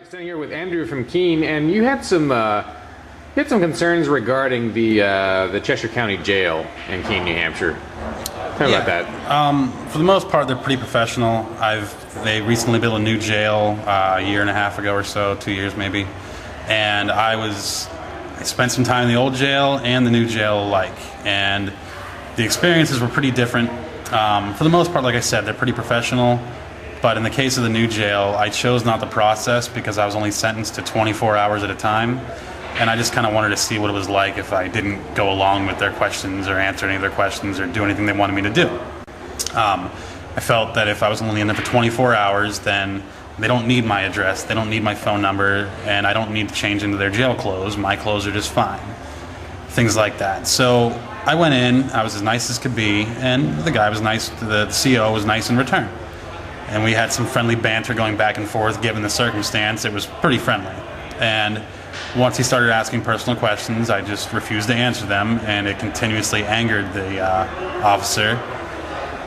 Sitting here with Andrew from Keene, and you had some concerns regarding the Cheshire County Jail in Keene, New Hampshire. Tell me about that. For the most part, they're pretty professional. They recently built a new jail a year and a half ago or so, 2 years maybe, and I spent some time in the old jail and the new jail alike, and the experiences were pretty different. For the most part, like I said, they're pretty professional. But in the case of the new jail, I chose not to process because I was only sentenced to 24 hours at a time. And I just kind of wanted to see what it was like if I didn't go along with their questions or answer any of their questions or do anything they wanted me to do. I felt that if I was only in there for 24 hours, then they don't need my address, they don't need my phone number, and I don't need to change into their jail clothes. My clothes are just fine. Things like that. So I went in, I was as nice as could be, and the guy was nice, the CO was nice in return. And we had some friendly banter going back and forth given the circumstance. It was pretty friendly. And once he started asking personal questions, I just refused to answer them, and it continuously angered the officer.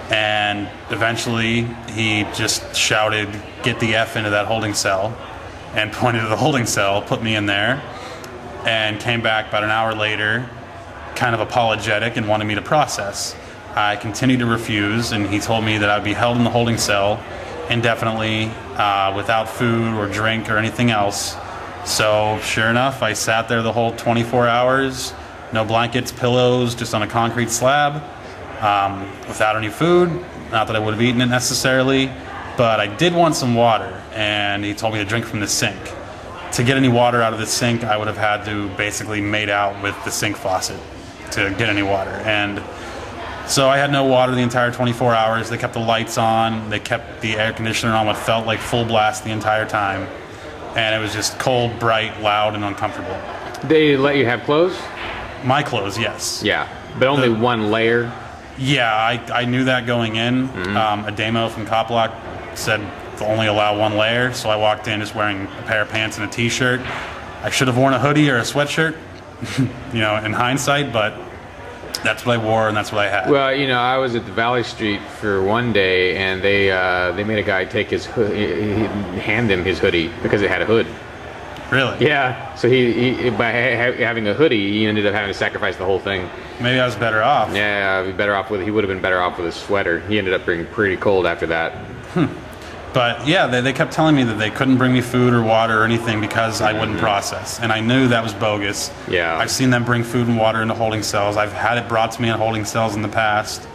And eventually he just shouted, "Get the F into that holding cell," and pointed to the holding cell, put me in there, and came back about an hour later, kind of apologetic and wanted me to process. I continued to refuse, and he told me that I'd be held in the holding cell indefinitely without food or drink or anything else. So sure enough, I sat there the whole 24 hours, no blankets, pillows, just on a concrete slab, without any food. Not that I would have eaten it necessarily, but I did want some water, and he told me to drink from the sink. To get any water out of the sink, I would have had to basically made out with the sink faucet to get any water. And so I had no water the entire 24 hours. They kept the lights on. They kept the air conditioner on what felt like full blast the entire time. And it was just cold, bright, loud, and uncomfortable. They let you have clothes? My clothes, yes. Yeah, but only one layer? Yeah, I knew that going in. Mm-hmm. A demo from Coplock said to only allow one layer, so I walked in just wearing a pair of pants and a t-shirt. I should have worn a hoodie or a sweatshirt, in hindsight, but that's what I wore, and that's what I had. Well, I was at the Valley Street for one day, and they made a guy take his hand him his hoodie because it had a hood. Really? Yeah. So he by having a hoodie, he ended up having to sacrifice the whole thing. Maybe I was better off. Yeah, he would have been better off with a sweater. He ended up being pretty cold after that. But yeah, they kept telling me that they couldn't bring me food or water or anything because I wouldn't process. And I knew that was bogus. Yeah. I've seen them bring food and water into holding cells. I've had it brought to me in holding cells in the past.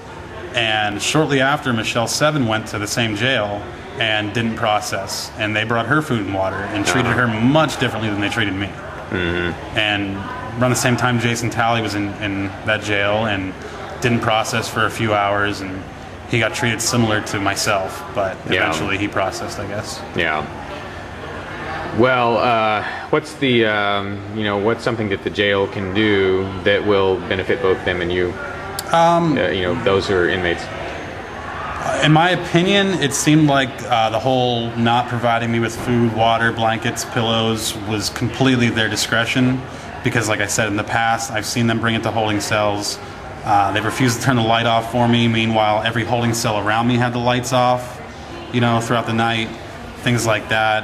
And shortly after, Michelle Seven went to the same jail and didn't process. And they brought her food and water and treated her much differently than they treated me. Mm-hmm. And around the same time, Jason Talley was in that jail and didn't process for a few hours, and he got treated similar to myself, but eventually he processed, I guess. Yeah. Well, what's what's something that the jail can do that will benefit both them and you? Those who are inmates. In my opinion, it seemed like the whole not providing me with food, water, blankets, pillows was completely their discretion, because like I said in the past, I've seen them bring it to holding cells. They refused to turn the light off for me. Meanwhile, every holding cell around me had the lights off, throughout the night, things like that.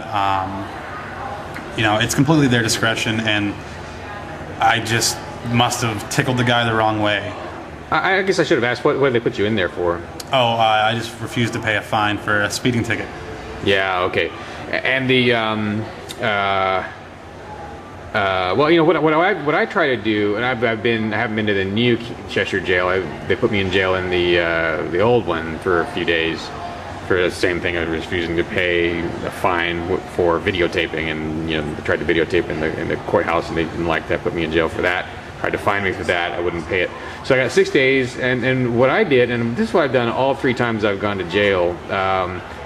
It's completely their discretion, and I just must have tickled the guy the wrong way. I guess I should have asked, what did they put you in there for? I just refused to pay a fine for a speeding ticket. Yeah, okay. And the what I try to do, and I haven't been to the new Cheshire jail. They put me in jail in the old one for a few days for the same thing. I was refusing to pay a fine for videotaping, and they tried to videotape in the courthouse, and they didn't like that. Put me in jail for that. Tried to fine me for that. I wouldn't pay it. So I got 6 days, and what I did, and this is what I've done all 3 times I've gone to jail.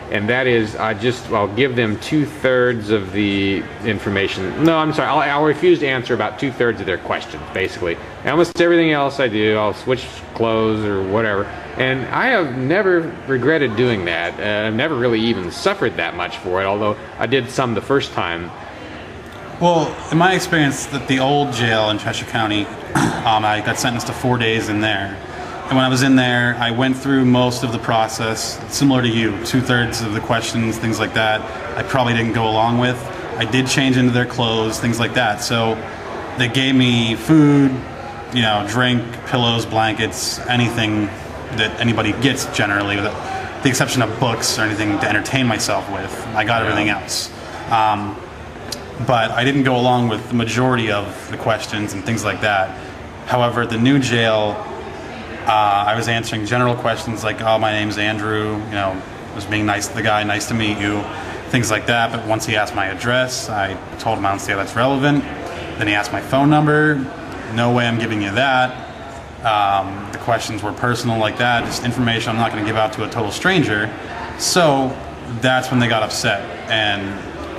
And that is, I'll give them 2/3 of the information. No, I'm sorry, I'll refuse to answer about 2/3 of their questions, basically. And almost everything else I do, I'll switch clothes or whatever. And I have never regretted doing that. I've never really even suffered that much for it, although I did some the first time. Well, in my experience, that the old jail in Cheshire County, I got sentenced to 4 days in there. And when I was in there, I went through most of the process, similar to you, 2/3 of the questions, things like that, I probably didn't go along with. I did change into their clothes, things like that. So they gave me food, you know, drink, pillows, blankets, anything that anybody gets generally, with the exception of books or anything to entertain myself with. I got everything else. But I didn't go along with the majority of the questions and things like that. However, at the new jail, I was answering general questions like, oh, my name's Andrew, you know, was being nice to the guy, nice to meet you, things like that. But once he asked my address, I told him I don't see how that's relevant. Then he asked my phone number. No way I'm giving you that. The questions were personal like that, just information I'm not going to give out to a total stranger. So that's when they got upset. And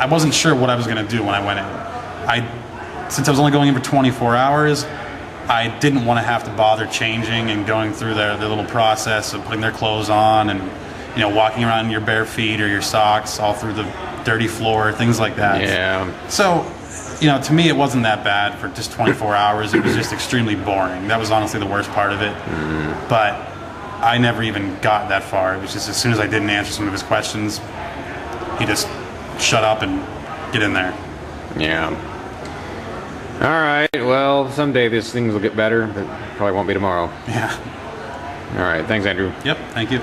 I wasn't sure what I was going to do when I went in. Since I was only going in for 24 hours, I didn't want to have to bother changing and going through their little process of putting their clothes on and, you know, walking around in your bare feet or your socks all through the dirty floor, things like that. Yeah. So, you know, to me it wasn't that bad for just 24 hours. It was just extremely boring. That was honestly the worst part of it. But I never even got that far. It was just as soon as I didn't answer some of his questions, he just shut up and get in there. Yeah. All right. Well, someday these things will get better, but probably won't be tomorrow. Yeah. All right. Thanks, Andrew. Yep. Thank you.